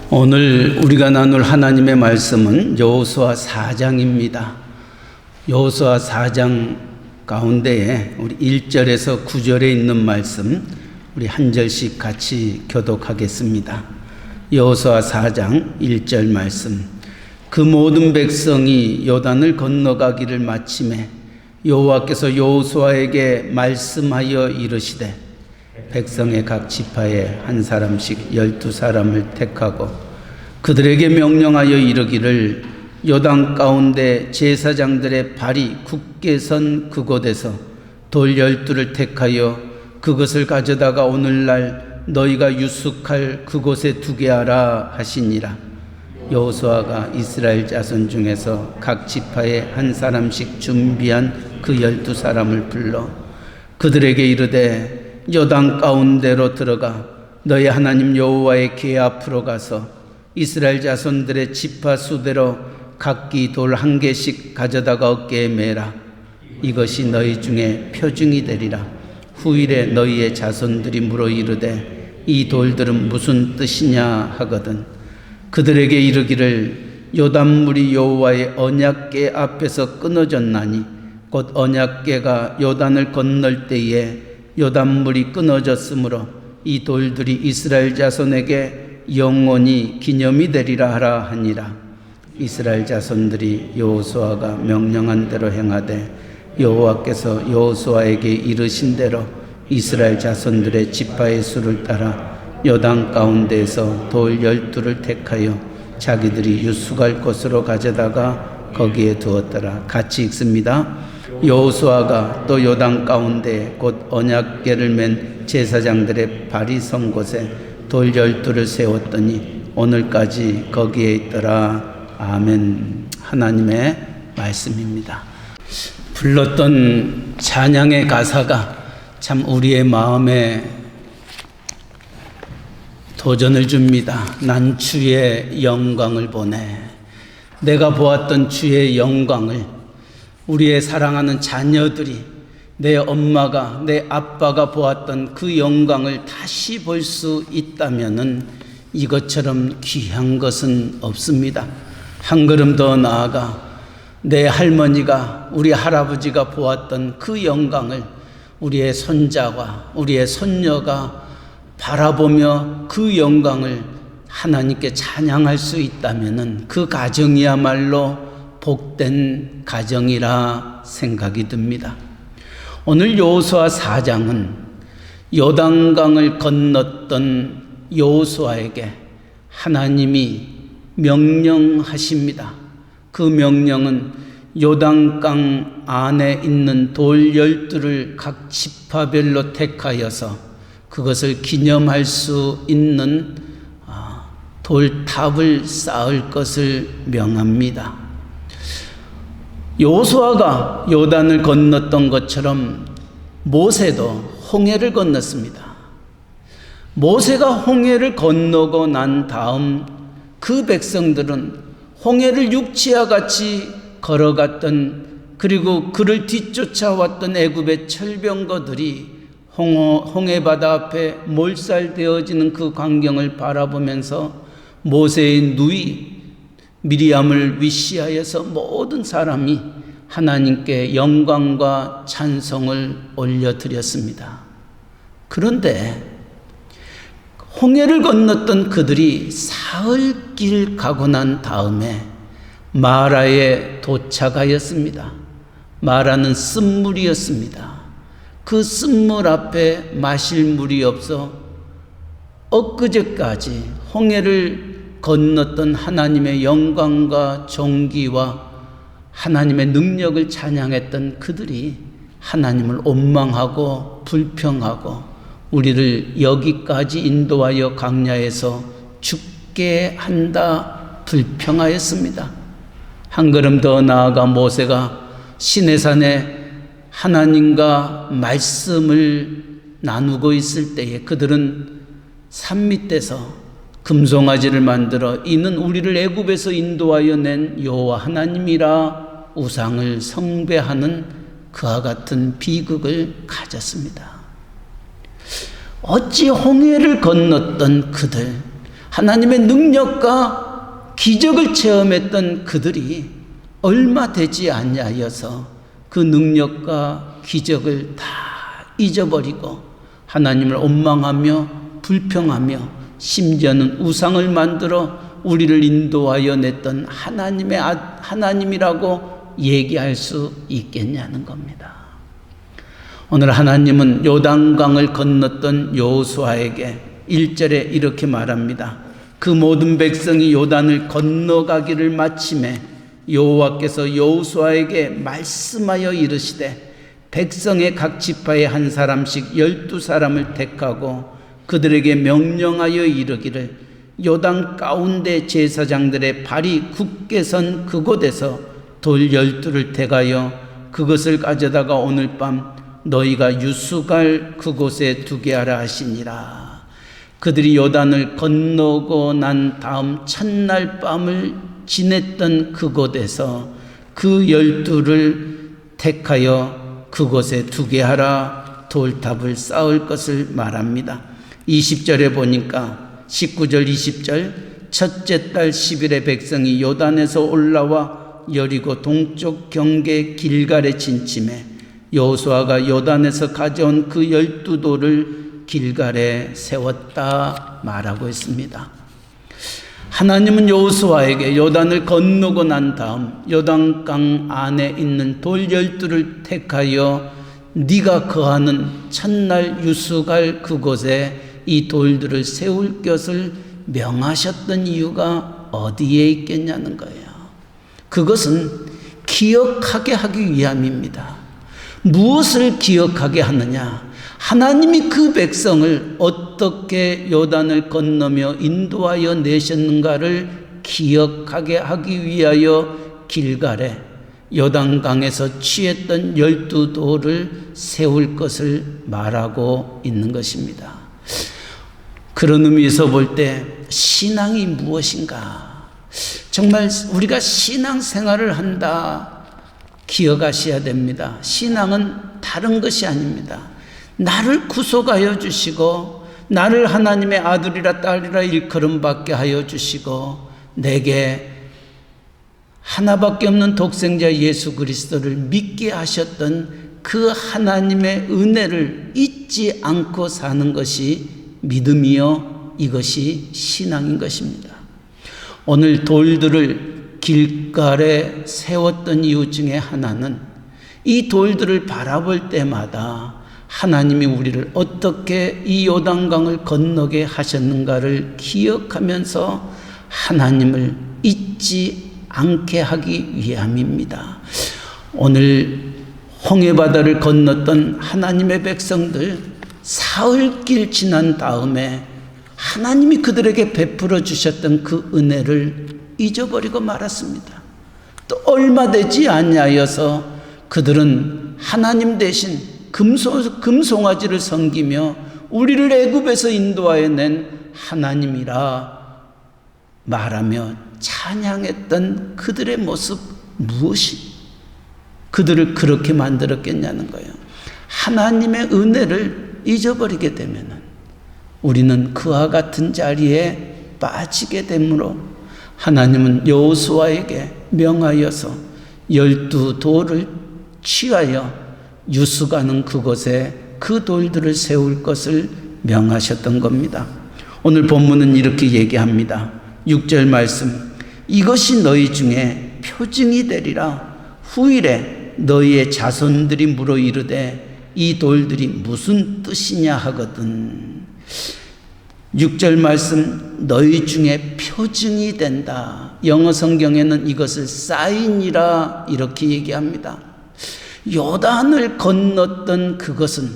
오늘 우리가 나눌 하나님의 말씀은 여호수아 4장입니다. 여호수아 4장 가운데에 우리 1절에서 9절에 있는 말씀 우리 한 절씩 같이 교독하겠습니다. 여호수아 4장 1절 말씀. 그 모든 백성이 요단을 건너가기를 마침에 여호와께서 여호수아에게 말씀하여 이르시되 백성의 각 지파에 한 사람씩 12사람을 택하고 그들에게 명령하여 이르기를 요단 가운데 제사장들의 발이 굳게 선 그곳에서 돌 12를 택하여 그것을 가져다가 오늘날 너희가 유숙할 그곳에 두게 하라 하시니라. 여호수아가 이스라엘 자손 중에서 각 지파에 한 사람씩 준비한 그 12사람을 불러 그들에게 이르되 요단 가운데로 들어가 너희 하나님 여호와의 궤 앞으로 가서 이스라엘 자손들의 지파 수대로 각기 돌 1개씩 가져다가 어깨에 매라. 이것이 너희 중에 표징이 되리라. 후일에 너희의 자손들이 물어 이르되 이 돌들은 무슨 뜻이냐 하거든 그들에게 이르기를 요단물이 여호와의 언약궤 앞에서 끊어졌나니 곧 언약궤가 요단을 건널 때에 요단물이 끊어졌으므로 이 돌들이 이스라엘 자손에게 영원히 기념이 되리라 하라 하니라. 이스라엘 자손들이 여호수아가 명령한 대로 행하되 여호와께서 여호수아에게 이르신 대로 이스라엘 자손들의 지파의 수를 따라 요단 가운데에서 돌 12를 택하여 자기들이 유숙할 곳으로 가져다가 거기에 두었더라. 같이 읽습니다. 여호수아가 또 요단 가운데 곧 언약궤를 맨 제사장들의 발이 선 곳에 돌 12를 세웠더니 오늘까지 거기에 있더라. 아멘. 하나님의 말씀입니다. 불렀던 찬양의 가사가 참 우리의 마음에 도전을 줍니다. 난 주의 영광을 보네. 내가 보았던 주의 영광을 우리의 사랑하는 자녀들이 내 엄마가 내 아빠가 보았던 그 영광을 다시 볼 수 있다면은 이것처럼 귀한 것은 없습니다. 한 걸음 더 나아가 내 할머니가 우리 할아버지가 보았던 그 영광을 우리의 손자와 우리의 손녀가 바라보며 그 영광을 하나님께 찬양할 수 있다면은 그 가정이야말로 복된 가정이라 생각이 듭니다. 오늘 여호수아 4장은 요단강을 건넜던 여호수아에게 하나님이 명령하십니다. 그 명령은 요단강 안에 있는 돌 12를 각 지파별로 택하여서 그것을 기념할 수 있는 돌탑을 쌓을 것을 명합니다. 여호수아가 요단을 건넜던 것처럼 모세도 홍해를 건넜습니다. 모세가 홍해를 건너고 난 다음 그 백성들은 홍해를 육지와 같이 걸어갔던 그리고 그를 뒤쫓아왔던 애굽의 철병거들이 홍해 바다 앞에 몰살되어지는 그 광경을 바라보면서 모세의 누이 미리암을 위시하여서 모든 사람이 하나님께 영광과 찬송을 올려드렸습니다. 그런데 홍해를 건넜던 그들이 사흘길 가고 난 다음에 마라에 도착하였습니다. 마라는 쓴물이었습니다. 그 쓴물 앞에 마실 물이 없어 엊그제까지 홍해를 건넜던 하나님의 영광과 존귀와 하나님의 능력을 찬양했던 그들이 하나님을 원망하고 불평하고 우리를 여기까지 인도하여 광야에서 죽게 한다 불평하였습니다. 한 걸음 더 나아가 모세가 시내산에 하나님과 말씀을 나누고 있을 때에 그들은 산 밑에서 금송아지를 만들어 이는 우리를 애굽에서 인도하여 낸 여호와 하나님이라 우상을 숭배하는 그와 같은 비극을 가졌습니다. 어찌 홍해를 건넜던 그들 하나님의 능력과 기적을 체험했던 그들이 얼마 되지 않냐여서 그 능력과 기적을 다 잊어버리고 하나님을 원망하며 불평하며 심지어는 우상을 만들어 우리를 인도하여 냈던 하나님이라고 얘기할 수 있겠냐는 겁니다. 오늘 하나님은 요단강을 건넜던 여호수아에게 1절에 이렇게 말합니다. 그 모든 백성이 요단을 건너가기를 마침에 여호와께서 여호수아에게 말씀하여 이르시되 백성의 각 지파에 한 사람씩 12사람을 택하고 그들에게 명령하여 이르기를 요단 가운데 제사장들의 발이 굳게 선 그곳에서 돌 12를 택하여 그것을 가져다가 오늘 밤 너희가 유숙할 그곳에 두게 하라 하시니라. 그들이 요단을 건너고 난 다음 첫날 밤을 지냈던 그곳에서 그 12를 택하여 그곳에 두게 하라 돌탑을 쌓을 것을 말합니다. 20절에 보니까 19절 20절 첫째 달 10일에 백성이 요단에서 올라와 여리고 동쪽 경계 길갈에 진침해 여호수아가 요단에서 가져온 그 12돌을 길갈에 세웠다 말하고 있습니다. 하나님은 여호수아에게 요단을 건너고 난 다음 요단강 안에 있는 돌 12를 택하여 네가 거하는 첫날 유숙할 그곳에 이 돌들을 세울 것을 명하셨던 이유가 어디에 있겠냐는 거예요. 그것은 기억하게 하기 위함입니다. 무엇을 기억하게 하느냐? 하나님이 그 백성을 어떻게 요단을 건너며 인도하여 내셨는가를 기억하게 하기 위하여 길갈에 요단강에서 취했던 12돌을 세울 것을 말하고 있는 것입니다. 그런 의미에서 볼 때 신앙이 무엇인가? 정말 우리가 신앙생활을 한다 기억하셔야 됩니다. 신앙은 다른 것이 아닙니다. 나를 구속하여 주시고 나를 하나님의 아들이라 딸이라 일컬음받게 하여 주시고 내게 하나밖에 없는 독생자 예수 그리스도를 믿게 하셨던 그 하나님의 은혜를 잊지 않고 사는 것이 믿음이요 이것이 신앙인 것입니다. 오늘 돌들을 길갈에 세웠던 이유 중에 하나는 이 돌들을 바라볼 때마다 하나님이 우리를 어떻게 이 요단강을 건너게 하셨는가를 기억하면서 하나님을 잊지 않게 하기 위함입니다. 오늘 홍해바다를 건넜던 하나님의 백성들 사흘길 지난 다음에 하나님이 그들에게 베풀어 주셨던 그 은혜를 잊어버리고 말았습니다. 또 얼마 되지 않냐여서 그들은 하나님 대신 금송아지를 섬기며 우리를 애굽에서 인도하여 낸 하나님이라 말하며 찬양했던 그들의 모습 무엇이 그들을 그렇게 만들었겠냐는 거예요. 하나님의 은혜를 잊어버리게 되면 우리는 그와 같은 자리에 빠지게 되므로 하나님은 여호수아에게 명하여서 12돌을 취하여 유숙하는 그곳에 그 돌들을 세울 것을 명하셨던 겁니다. 오늘 본문은 이렇게 얘기합니다. 6절 말씀 이것이 너희 중에 표징이 되리라. 후일에 너희의 자손들이 물어 이르되 이 돌들이 무슨 뜻이냐 하거든. 6절 말씀 너희 중에 표징이 된다. 영어 성경에는 이것을 사인이라 이렇게 얘기합니다. 요단을 건넜던 그것은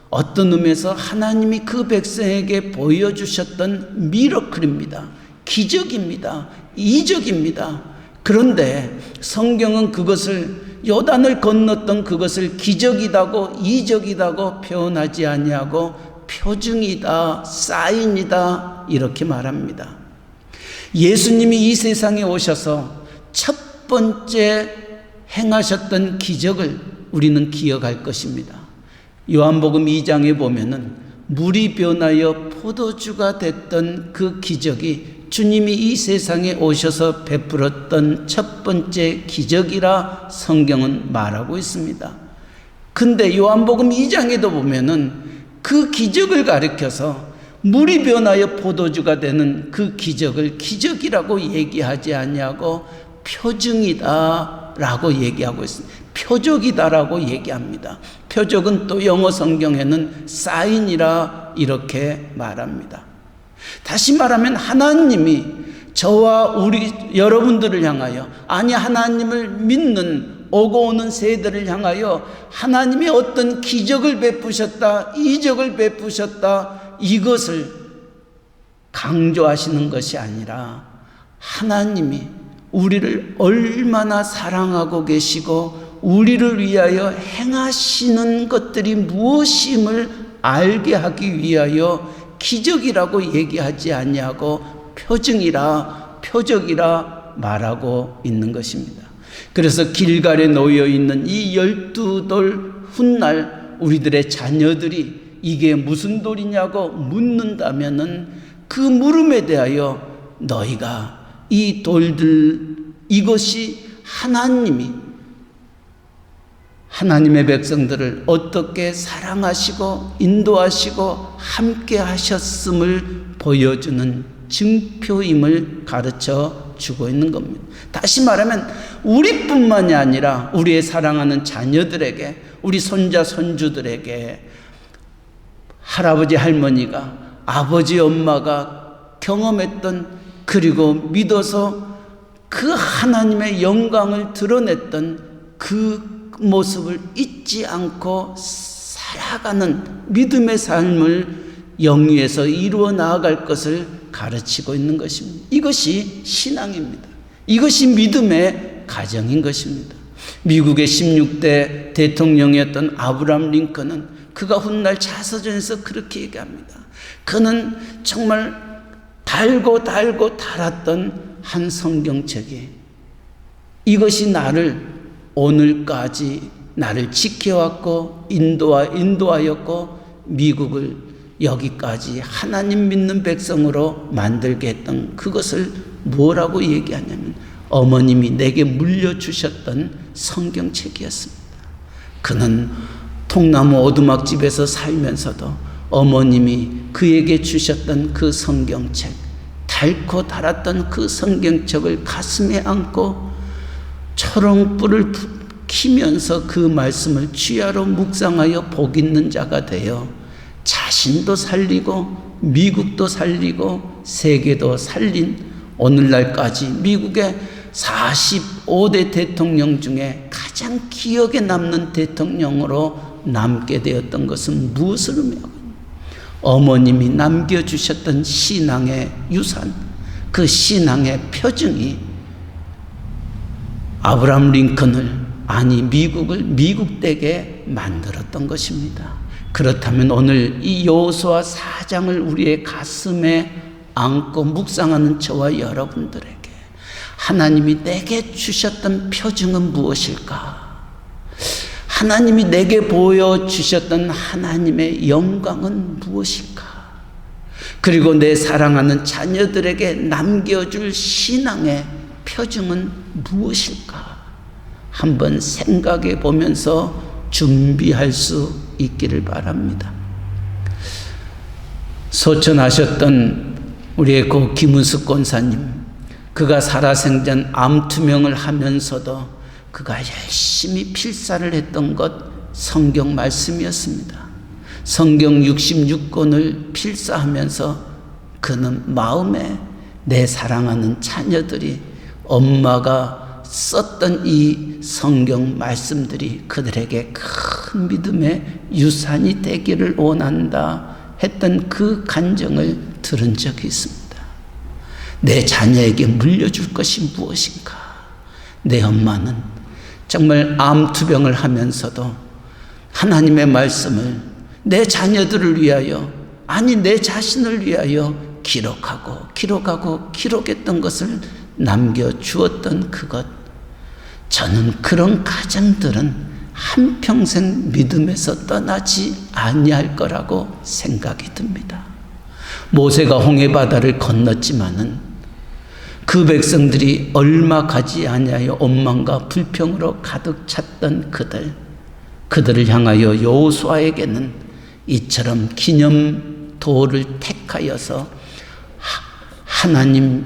어떤 의미에서 하나님이 그 백성에게 보여주셨던 미러클입니다. 기적입니다. 이적입니다. 그런데 성경은 그것을 요단을 건넜던 그것을 기적이다고 이적이다고 표현하지 아니하고 표징이다, 사인이다 이렇게 말합니다. 예수님이 이 세상에 오셔서 첫 번째 행하셨던 기적을 우리는 기억할 것입니다. 요한복음 2장에 보면은 물이 변하여 포도주가 됐던 그 기적이 주님이 이 세상에 오셔서 베풀었던 첫 번째 기적이라 성경은 말하고 있습니다. 근데 요한복음 2장에도 보면은 그 기적을 가리켜서 물이 변하여 포도주가 되는 그 기적을 기적이라고 얘기하지 아니하고 표징이다 라고 얘기하고 있습니다. 표적이다 라고 얘기합니다. 표적은 또 영어 성경에는 사인이라 이렇게 말합니다. 다시 말하면 하나님이 저와 여러분들을 향하여, 아니 하나님을 믿는 오고 오는 세대를 향하여 하나님이 어떤 기적을 베푸셨다, 이적을 베푸셨다, 이것을 강조하시는 것이 아니라 하나님이 우리를 얼마나 사랑하고 계시고 우리를 위하여 행하시는 것들이 무엇임을 알게 하기 위하여 기적이라고 얘기하지 아니하고 표적이라 말하고 있는 것입니다. 그래서 길갈에 놓여 있는 이 12돌 훗날 우리들의 자녀들이 이게 무슨 돌이냐고 묻는다면은 그 물음에 대하여 너희가 이 돌들, 이것이 하나님의 백성들을 어떻게 사랑하시고 인도하시고 함께 하셨음을 보여주는 증표임을 가르쳐 주고 있는 겁니다. 다시 말하면 우리뿐만이 아니라 우리의 사랑하는 자녀들에게, 우리 손자 손주들에게 할아버지 할머니가, 아버지 엄마가 경험했던, 그리고 믿어서 그 하나님의 영광을 드러냈던 그 모습을 잊지 않고 살아가는 믿음의 삶을 영위에서 이루어 나아갈 것을 가르치고 있는 것입니다. 이것이 신앙입니다. 이것이 믿음의 가정인 것입니다. 미국의 16대 대통령이었던 아브라함 링컨은 그가 훗날 자서전에서 그렇게 얘기합니다. 그는 정말 달고 달았던 한 성경책이 이것이 오늘까지 나를 지켜왔고 인도하였고 미국을 여기까지 하나님 믿는 백성으로 만들게 했던 그것을 뭐라고 얘기하냐면 어머님이 내게 물려주셨던 성경책이었습니다. 그는 통나무 오두막집에서 살면서도 어머님이 그에게 주셨던 그 성경책, 달고 달았던 그 성경책을 가슴에 안고 초롱불을 키면서 그 말씀을 주야로 묵상하여 복 있는 자가 되어 자신도 살리고 미국도 살리고 세계도 살린 오늘날까지 미국의 45대 대통령 중에 가장 기억에 남는 대통령으로 남게 되었던 것은 무엇을 의미하고 있느냐? 어머님이 남겨주셨던 신앙의 유산, 그 신앙의 표징이 아브라함 링컨을, 아니 미국을 미국되게 만들었던 것입니다. 그렇다면 오늘 이 여호수아 4장을 우리의 가슴에 안고 묵상하는 저와 여러분들에게 하나님이 내게 주셨던 표징은 무엇일까? 하나님이 내게 보여주셨던 하나님의 영광은 무엇일까? 그리고 내 사랑하는 자녀들에게 남겨줄 신앙의 표징은 무엇일까? 한번 생각해 보면서 준비할 수 있기를 바랍니다. 소천하셨던 우리의 고 김은숙 권사님, 그가 살아생전 암투명을 하면서도 그가 열심히 필사를 했던 것 성경 말씀이었습니다. 성경 66권을 필사하면서 그는 마음에 내 사랑하는 자녀들이 엄마가 썼던 이 성경 말씀들이 그들에게 큰 믿음의 유산이 되기를 원한다 했던 그 간정을 들은 적이 있습니다. 내 자녀에게 물려줄 것이 무엇인가? 내 엄마는 정말 암투병을 하면서도 하나님의 말씀을 내 자녀들을 위하여, 아니 내 자신을 위하여 기록했던 것을 남겨주었던 그것. 저는 그런 가정들은 한평생 믿음에서 떠나지 아니할 거라고 생각이 듭니다. 모세가 홍해바다를 건넜지만은 그 백성들이 얼마 가지 아니하여 원망과 불평으로 가득 찼던 그들을 향하여 여호수아에게는 이처럼 기념돌을 택하여서 하나님,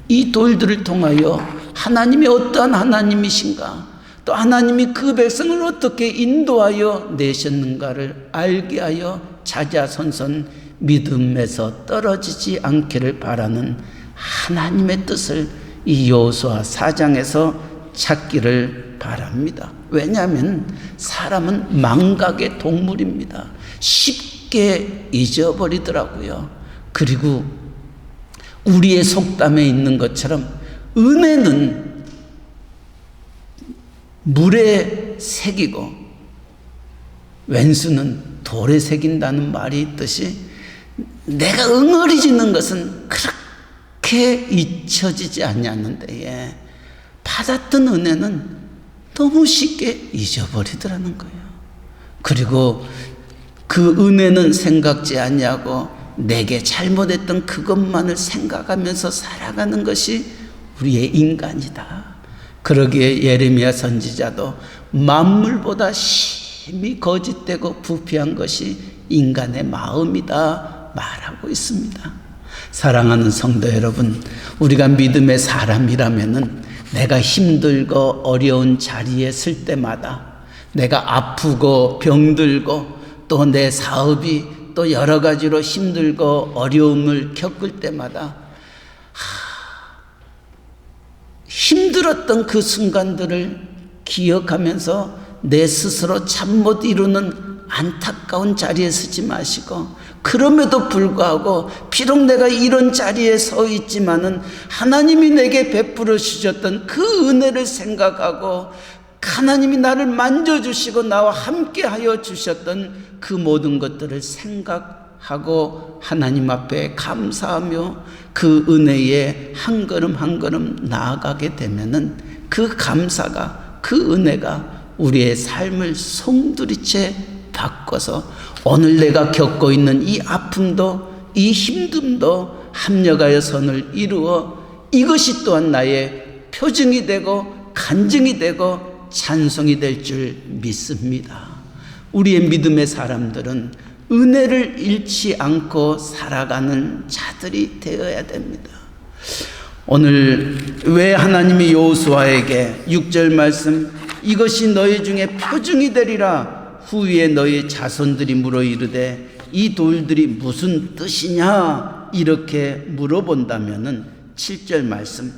이 돌들을 통하여 하나님이 어떠한 하나님이신가, 또 하나님이 그 백성을 어떻게 인도하여 내셨는가를 알게 하여 자자손손 믿음에서 떨어지지 않기를 바라는 하나님의 뜻을 이 여호수아 4장에서 찾기를 바랍니다. 왜냐하면 사람은 망각의 동물입니다. 쉽게 잊어버리더라고요. 그리고 우리의 속담에 있는 것처럼 은혜는 물에 새기고 왼수는 돌에 새긴다는 말이 있듯이 내가 응어리지는 것은 그렇게 잊혀지지 않냐는데 받았던 은혜는 너무 쉽게 잊어버리더라는 거예요. 그리고 그 은혜는 생각지 아니하고 내게 잘못했던 그것만을 생각하면서 살아가는 것이 우리의 인간이다. 그러기에 예레미야 선지자도 만물보다 심히 거짓되고 부패한 것이 인간의 마음이다 말하고 있습니다. 사랑하는 성도 여러분, 우리가 믿음의 사람이라면은 내가 힘들고 어려운 자리에 설 때마다, 내가 아프고 병들고 또 내 사업이 또 여러 가지로 힘들고 어려움을 겪을 때마다 힘들었던 그 순간들을 기억하면서 내 스스로 잠 못 이루는 안타까운 자리에 서지 마시고, 그럼에도 불구하고 비록 내가 이런 자리에 서 있지만은 하나님이 내게 베풀어 주셨던 그 은혜를 생각하고 하나님이 나를 만져주시고 나와 함께 하여 주셨던 그 모든 것들을 생각하고 하나님 앞에 감사하며 그 은혜에 한 걸음 한 걸음 나아가게 되면은 그 감사가, 그 은혜가 우리의 삶을 송두리째 바꿔서 오늘 내가 겪고 있는 이 아픔도 이 힘듦도 합력하여 선을 이루어 이것이 또한 나의 표징이 되고 간증이 되고 찬송이 될 줄 믿습니다. 우리의 믿음의 사람들은 은혜를 잃지 않고 살아가는 자들이 되어야 됩니다. 오늘 왜 하나님이 여호수아에게 6절 말씀, 이것이 너희 중에 표징이 되리라 후에 너희 자손들이 물어 이르되 이 돌들이 무슨 뜻이냐 이렇게 물어본다면은 7절 말씀,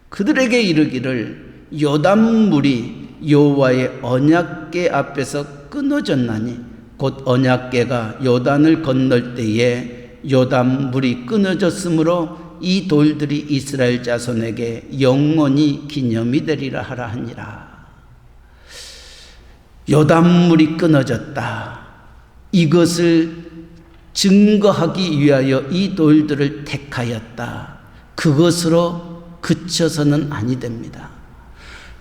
그들에게 이르기를 요단물이 여호와의 언약궤 앞에서 끊어졌나니 곧 언약궤가 요단을 건널 때에 요단물이 끊어졌으므로 이 돌들이 이스라엘 자손에게 영원히 기념이 되리라 하라 하니라. 요단물이 끊어졌다. 이것을 증거하기 위하여 이 돌들을 택하였다. 그것으로 그쳐서는 아니 됩니다.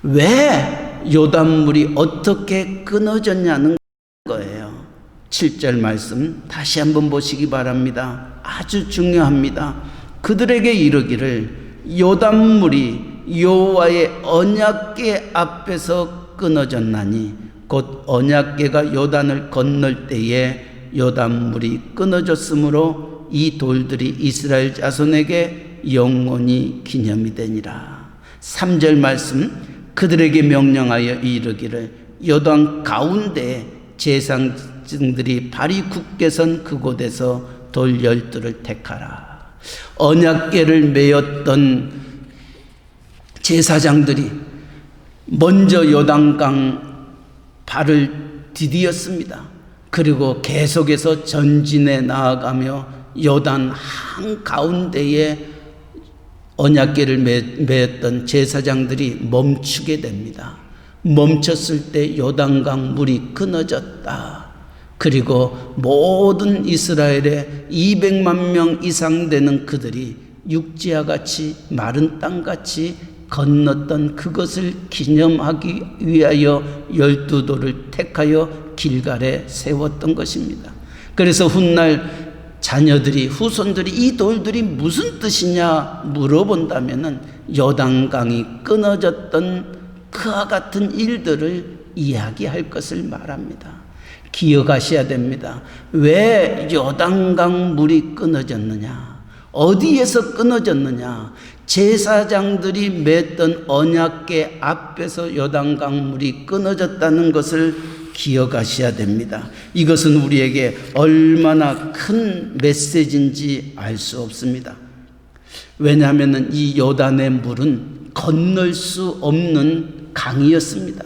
왜 요단물이 어떻게 끊어졌냐는 거예요. 7절 말씀 다시 한번 보시기 바랍니다. 아주 중요합니다. 그들에게 이르기를 요단물이 여호와의 언약궤 앞에서 끊어졌나니 곧 언약궤가 요단을 건널 때에 요단물이 끊어졌으므로 이 돌들이 이스라엘 자손에게 영원히 기념이 되니라. 3절 말씀, 그들에게 명령하여 이르기를 요단 가운데 제사장들이 발이 굳게 선 그곳에서 돌 12를 택하라. 언약궤를 메었던 제사장들이 먼저 요단강 발을 디디었습니다. 그리고 계속해서 전진해 나아가며 요단 한가운데에 언약궤를 메었던 제사장들이 멈추게 됩니다. 멈췄을 때 요단강 물이 끊어졌다. 그리고 모든 이스라엘의 200만 명 이상 되는 그들이 육지와 같이 마른 땅같이 건넜던 그것을 기념하기 위하여 12돌을 택하여 길갈에 세웠던 것입니다. 그래서 훗날 자녀들이, 후손들이 이 돌들이 무슨 뜻이냐 물어본다면은 요단강이 끊어졌던 그와 같은 일들을 이야기할 것을 말합니다. 기억하셔야 됩니다. 왜 요단강 물이 끊어졌느냐? 어디에서 끊어졌느냐? 제사장들이 맺던 언약궤 앞에서 요단강 물이 끊어졌다는 것을 기억하셔야 됩니다. 이것은 우리에게 얼마나 큰 메시지인지 알 수 없습니다. 왜냐하면 이 요단의 물은 건널 수 없는 강이었습니다.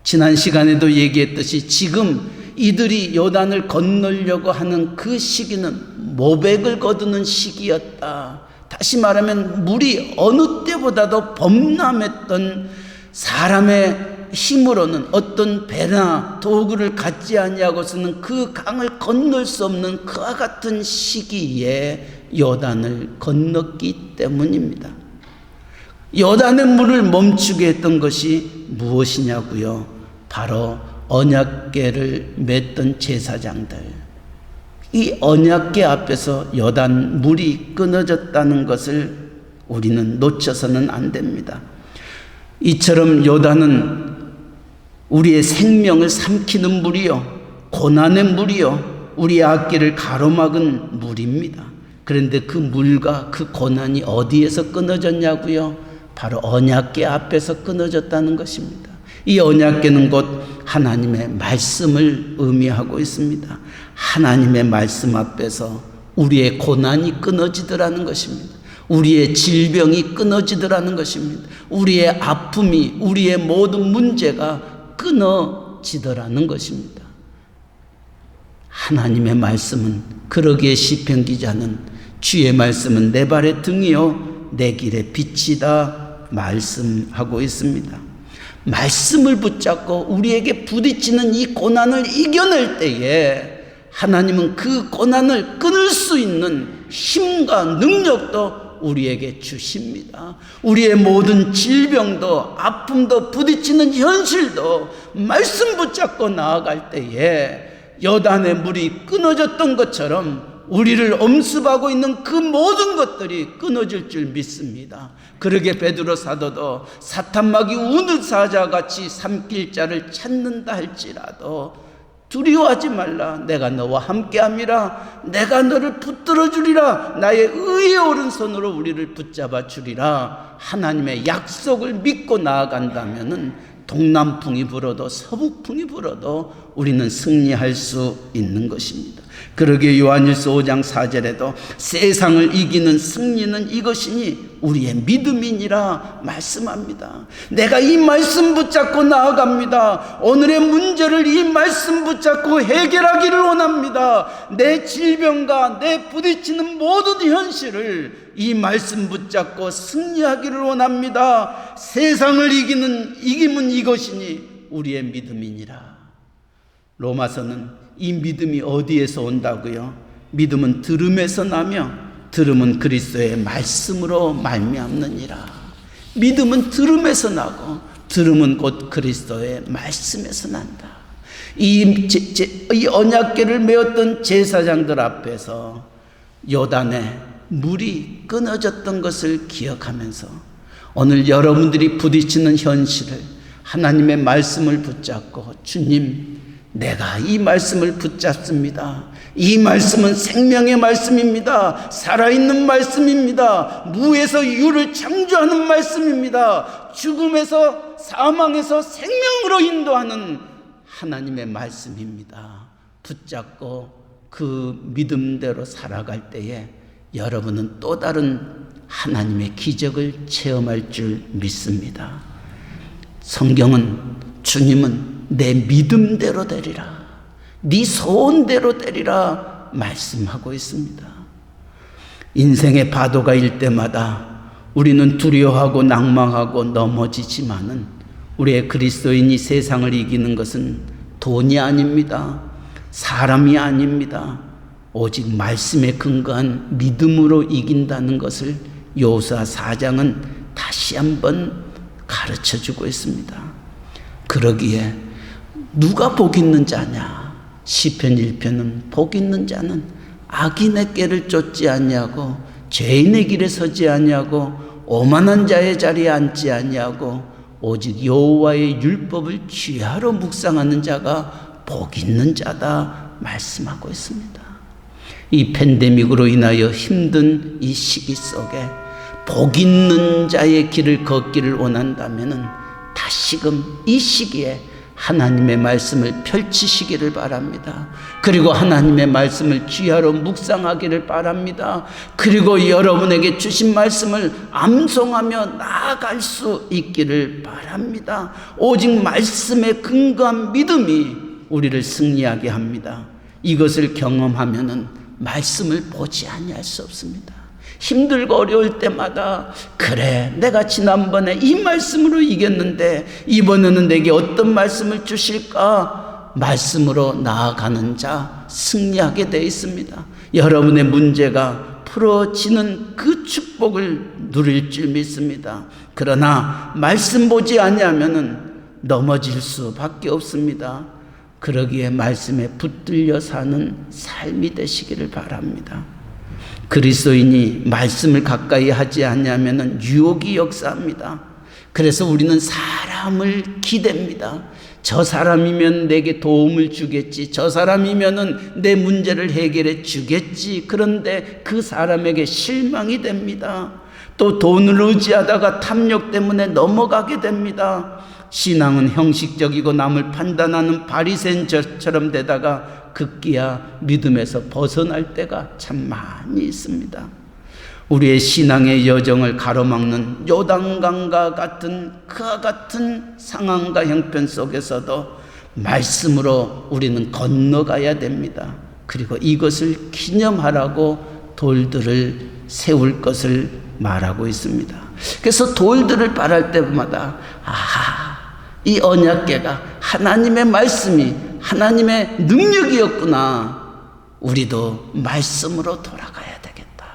지난 시간에도 얘기했듯이 지금 이들이 요단을 건너려고 하는 그 시기는 모백을 거두는 시기였다. 다시 말하면 물이 어느 때보다도 범람했던, 사람의 힘으로는 어떤 배나 도구를 갖지 아니하고서는 그 강을 건널 수 없는 그와 같은 시기에 요단을 건넜기 때문입니다. 요단의 물을 멈추게 했던 것이 무엇이냐고요? 바로 언약궤를 맺던 제사장들. 이 언약궤 앞에서 요단 물이 끊어졌다는 것을 우리는 놓쳐서는 안 됩니다. 이처럼 요단은 우리의 생명을 삼키는 물이요, 고난의 물이요, 우리의 앞길을 가로막은 물입니다. 그런데 그 물과 그 고난이 어디에서 끊어졌냐고요? 바로 언약궤 앞에서 끊어졌다는 것입니다. 이 언약궤는 곧 하나님의 말씀을 의미하고 있습니다. 하나님의 말씀 앞에서 우리의 고난이 끊어지더라는 것입니다. 우리의 질병이 끊어지더라는 것입니다. 우리의 아픔이, 우리의 모든 문제가 끊어지더라는 것입니다. 하나님의 말씀은, 그러기에 시편 기자는 주의 말씀은 내 발의 등이요 내 길의 빛이다 말씀하고 있습니다. 말씀을 붙잡고 우리에게 부딪히는 이 고난을 이겨낼 때에 하나님은 그 고난을 끊을 수 있는 힘과 능력도 우리에게 주십니다. 우리의 모든 질병도, 아픔도, 부딪히는 현실도 말씀 붙잡고 나아갈 때에 요단의 물이 끊어졌던 것처럼 우리를 엄습하고 있는 그 모든 것들이 끊어질 줄 믿습니다. 그러게 베드로 사도도 사탄막이 우는 사자같이 삼킬 자를 찾는다 할지라도 두려워하지 말라. 내가 너와 함께함이라. 내가 너를 붙들어 주리라. 나의 의의 오른손으로 우리를 붙잡아 주리라. 하나님의 약속을 믿고 나아간다면은 동남풍이 불어도 서북풍이 불어도 우리는 승리할 수 있는 것입니다. 그러기에 요한일서 5장 4절에도 세상을 이기는 승리는 이것이니 우리의 믿음이니라 말씀합니다. 내가 이 말씀 붙잡고 나아갑니다. 오늘의 문제를 이 말씀 붙잡고 해결하기를 원합니다. 내 질병과 내 부딪히는 모든 현실을 이 말씀 붙잡고 승리하기를 원합니다. 세상을 이김은 이것이니 우리의 믿음이니라. 로마서는 이 믿음이 어디에서 온다고요? 믿음은 들음에서 나며 들음은 그리스도의 말씀으로 말미암느니라. 믿음은 들음에서 나고 들음은 곧 그리스도의 말씀에서 난다. 이 언약궤를 메었던 제사장들 앞에서 요단의 물이 끊어졌던 것을 기억하면서 오늘 여러분들이 부딪히는 현실을 하나님의 말씀을 붙잡고 주님, 내가 이 말씀을 붙잡습니다. 이 말씀은 생명의 말씀입니다. 살아있는 말씀입니다. 무에서 유를 창조하는 말씀입니다. 죽음에서 사망에서 생명으로 인도하는 하나님의 말씀입니다. 붙잡고 그 믿음대로 살아갈 때에 여러분은 또 다른 하나님의 기적을 체험할 줄 믿습니다. 성경은, 주님은 내 믿음대로 되리라, 네 소원대로 되리라 말씀하고 있습니다. 인생의 파도가 일 때마다 우리는 두려워하고 낭망하고 넘어지지만은 우리의 그리스도인이 세상을 이기는 것은 돈이 아닙니다. 사람이 아닙니다. 오직 말씀에 근거한 믿음으로 이긴다는 것을 요수아 4장은 다시 다시 한번 가르쳐주고 있습니다. 그러기에 누가 복 있는 자냐? 시편 1편은 복 있는 자는 악인의 꾀를 쫓지 아니하고 죄인의 길에 서지 아니하고 오만한 자의 자리에 앉지 아니하고 오직 여호와의 율법을 취하로 묵상하는 자가 복 있는 자다 말씀하고 있습니다. 이 팬데믹으로 인하여 힘든 이 시기 속에 복 있는 자의 길을 걷기를 원한다면 다시금 이 시기에 하나님의 말씀을 펼치시기를 바랍니다. 그리고 하나님의 말씀을 귀하로 묵상하기를 바랍니다. 그리고 여러분에게 주신 말씀을 암송하며 나아갈 수 있기를 바랍니다. 오직 말씀에 근거한 믿음이 우리를 승리하게 합니다. 이것을 경험하면은 말씀을 보지 아니할 수 없습니다. 힘들고 어려울 때마다 그래 내가 지난번에 이 말씀으로 이겼는데 이번에는 내게 어떤 말씀을 주실까? 말씀으로 나아가는 자 승리하게 되어 있습니다. 여러분의 문제가 풀어지는 그 축복을 누릴 줄 믿습니다. 그러나 말씀 보지 아니하면은 넘어질 수밖에 없습니다. 그러기에 말씀에 붙들려 사는 삶이 되시기를 바랍니다. 그리스도인이 말씀을 가까이 하지 않냐면 유혹이 역사합니다. 그래서 우리는 사람을 기댑니다. 저 사람이면 내게 도움을 주겠지. 저 사람이면은 내 문제를 해결해 주겠지. 그런데 그 사람에게 실망이 됩니다. 또 돈을 의지하다가 탐욕 때문에 넘어가게 됩니다. 신앙은 형식적이고 남을 판단하는 바리새인처럼 되다가 급기야 믿음에서 벗어날 때가 참 많이 있습니다. 우리의 신앙의 여정을 가로막는 요단강과 같은 그와 같은 상황과 형편 속에서도 말씀으로 우리는 건너가야 됩니다. 그리고 이것을 기념하라고 돌들을 세울 것을 말하고 있습니다. 그래서 돌들을 바랄 때마다 이 언약궤가 하나님의 말씀이 하나님의 능력이었구나. 우리도 말씀으로 돌아가야 되겠다.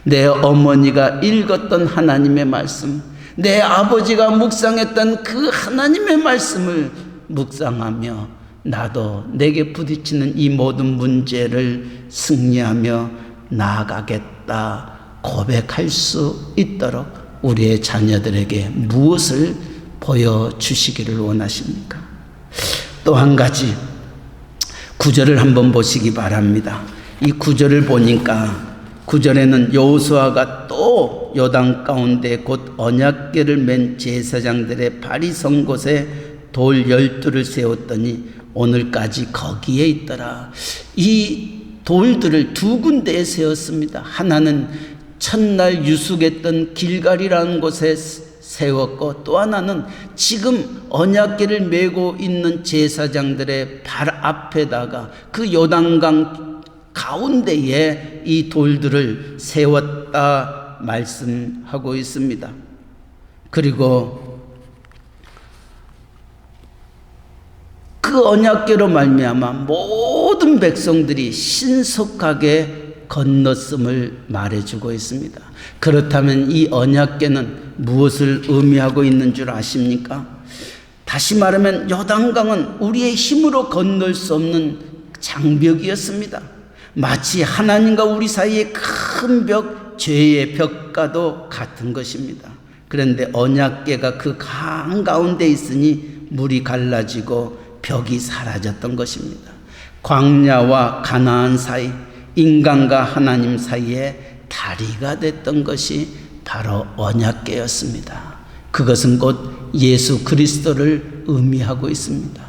내 어머니가 읽었던 하나님의 말씀, 내 아버지가 묵상했던 그 하나님의 말씀을 묵상하며 나도 내게 부딪히는 이 모든 문제를 승리하며 나아가겠다 고백할 수 있도록 우리의 자녀들에게 무엇을 보여주시기를 원하십니까? 또 한 가지 구절을 한번 보시기 바랍니다. 이 구절을 보니까 구절에는 여호수아가 또 요단 가운데 곧 언약궤를 맨 제사장들의 발이 선 곳에 돌 12를 세웠더니 오늘까지 거기에 있더라. 이 돌들을 두 군데에 세웠습니다. 하나는 첫날 유숙했던 길갈이라는 곳에 세웠고 또 하나는 지금 언약궤를 메고 있는 제사장들의 발 앞에다가 그 요단강 가운데에 이 돌들을 세웠다 말씀하고 있습니다. 그리고 그 언약궤로 말미암아 모든 백성들이 신속하게 건넜음을 말해주고 있습니다. 그렇다면 이 언약궤는 무엇을 의미하고 있는 줄 아십니까? 다시 말하면 요단강은 우리의 힘으로 건널 수 없는 장벽이었습니다. 마치 하나님과 우리 사이의 큰 벽, 죄의 벽과도 같은 것입니다. 그런데 언약궤가 그 강 가운데 있으니 물이 갈라지고 벽이 사라졌던 것입니다. 광야와 가나안 사이, 인간과 하나님 사이에 다리가 됐던 것이 바로 언약궤였습니다. 그것은 곧 예수 그리스도를 의미하고 있습니다.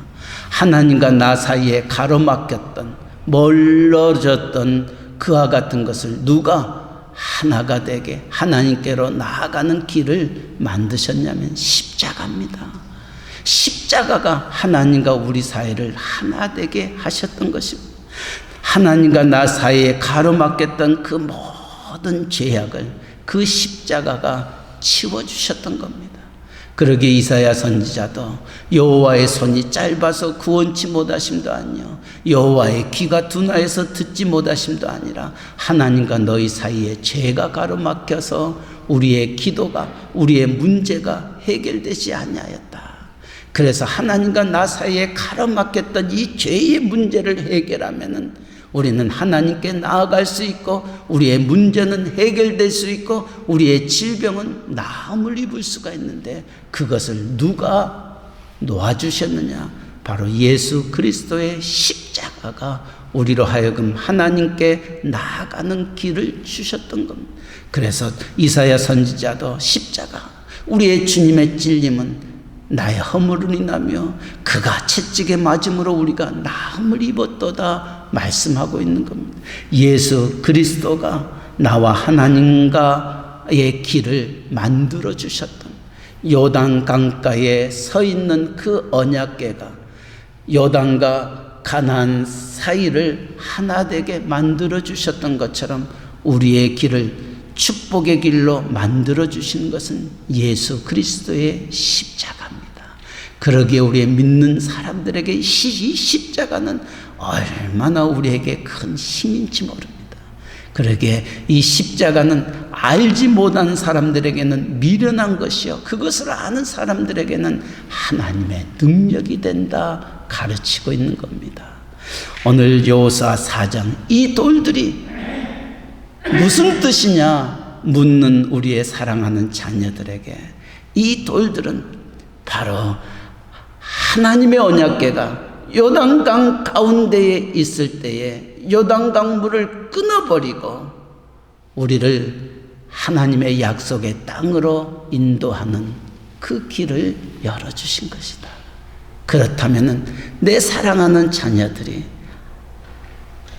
하나님과 나 사이에 가로막혔던 멀어졌던 그와 같은 것을 누가 하나가 되게 하나님께로 나아가는 길을 만드셨냐면 십자가입니다. 십자가가 하나님과 우리 사이를 하나 되게 하셨던 것입니다. 하나님과 나 사이에 가로막혔던 그 모든 죄악을 그 십자가가 치워주셨던 겁니다. 그러기에 이사야 선지자도 여호와의 손이 짧아서 구원치 못하심도 아니요 여호와의 귀가 둔하여서 듣지 못하심도 아니라 하나님과 너희 사이에 죄가 가로막혀서 우리의 기도가, 우리의 문제가 해결되지 아니하였다. 그래서 하나님과 나 사이에 가로막혔던 이 죄의 문제를 해결하면은 우리는 하나님께 나아갈 수 있고 우리의 문제는 해결될 수 있고 우리의 질병은 나음을 입을 수가 있는데 그것을 누가 놓아주셨느냐? 바로 예수 그리스도의 십자가가 우리로 하여금 하나님께 나아가는 길을 주셨던 겁니다. 그래서 이사야 선지자도 십자가, 우리의 주님의 찔림은 나의 허물을 인하며 그가 채찍에 맞음으로 우리가 나음을 입었도다 말씀하고 있는 겁니다. 예수 그리스도가 나와 하나님과의 길을 만들어 주셨던, 요단 강가에 서 있는 그 언약궤가 요단과 가나안 사이를 하나 되게 만들어 주셨던 것처럼 우리의 길을 축복의 길로 만들어 주신 것은 예수 그리스도의 십자가입니다. 그러기에 우리의 믿는 사람들에게 이 십자가는 얼마나 우리에게 큰 힘인지 모릅니다. 그러기에 이 십자가는 알지 못하는 사람들에게는 미련한 것이요 그것을 아는 사람들에게는 하나님의 능력이 된다 가르치고 있는 겁니다. 오늘 여호수아 4장 이 돌들이 무슨 뜻이냐 묻는 우리의 사랑하는 자녀들에게 이 돌들은 바로 하나님의 언약궤가 요단강 가운데에 있을 때에 요단강 물을 끊어버리고 우리를 하나님의 약속의 땅으로 인도하는 그 길을 열어주신 것이다. 그렇다면 내 사랑하는 자녀들이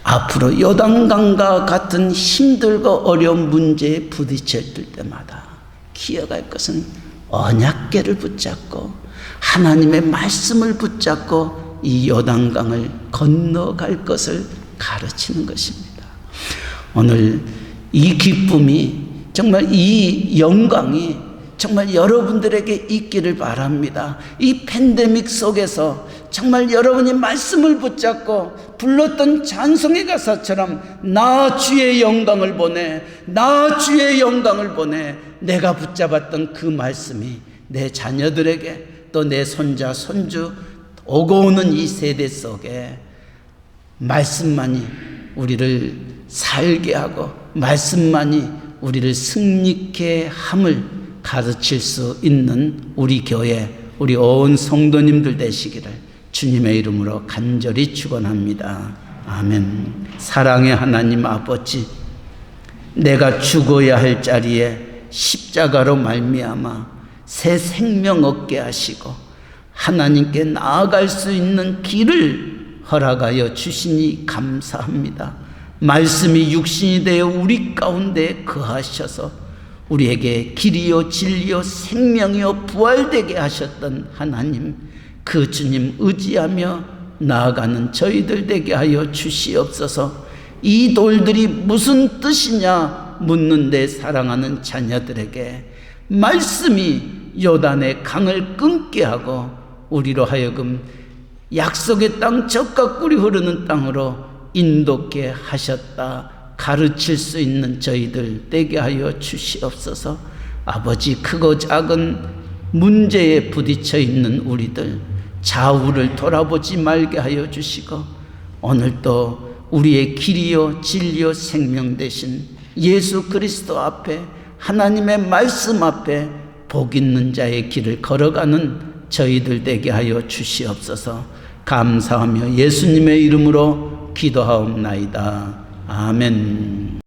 앞으로 요단강과 같은 힘들고 어려운 문제에 부딪힐 때마다 기억할 것은 언약궤를 붙잡고 하나님의 말씀을 붙잡고 이 요단강을 건너갈 것을 가르치는 것입니다. 오늘 이 기쁨이 정말 이 영광이 정말 여러분들에게 있기를 바랍니다. 이 팬데믹 속에서 정말 여러분이 말씀을 붙잡고 불렀던 찬송의 가사처럼 나 주의 영광을 보내, 나 주의 영광을 보내, 내가 붙잡았던 그 말씀이 내 자녀들에게 또 내 손자 손주 오고 오는 이 세대 속에 말씀만이 우리를 살게 하고 말씀만이 우리를 승리케 함을 가르칠 수 있는 우리 교회, 우리 온 성도님들 되시기를 주님의 이름으로 간절히 축원합니다. 아멘. 사랑의 하나님 아버지, 내가 죽어야 할 자리에 십자가로 말미암아 새 생명 얻게 하시고 하나님께 나아갈 수 있는 길을 허락하여 주시니 감사합니다. 말씀이 육신이 되어 우리 가운데 거하셔서 우리에게 길이요 진리요 생명이요 부활되게 하셨던 하나님, 그 주님 의지하며 나아가는 저희들 되게 하여 주시옵소서. 이 돌들이 무슨 뜻이냐 묻는 내 사랑하는 자녀들에게 말씀이 요단의 강을 끊게 하고 우리로 하여금 약속의 땅 적과 꿀이 흐르는 땅으로 인도케 하셨다 가르칠 수 있는 저희들 되게 하여 주시옵소서. 아버지, 크고 작은 문제에 부딪혀 있는 우리들 좌우를 돌아보지 말게 하여 주시고 오늘도 우리의 길이요 진리요 생명 되신 예수 그리스도 앞에 하나님의 말씀 앞에 복 있는 자의 길을 걸어가는 저희들 되게 하여 주시옵소서. 감사하며 예수님의 이름으로 기도하옵나이다. 아멘.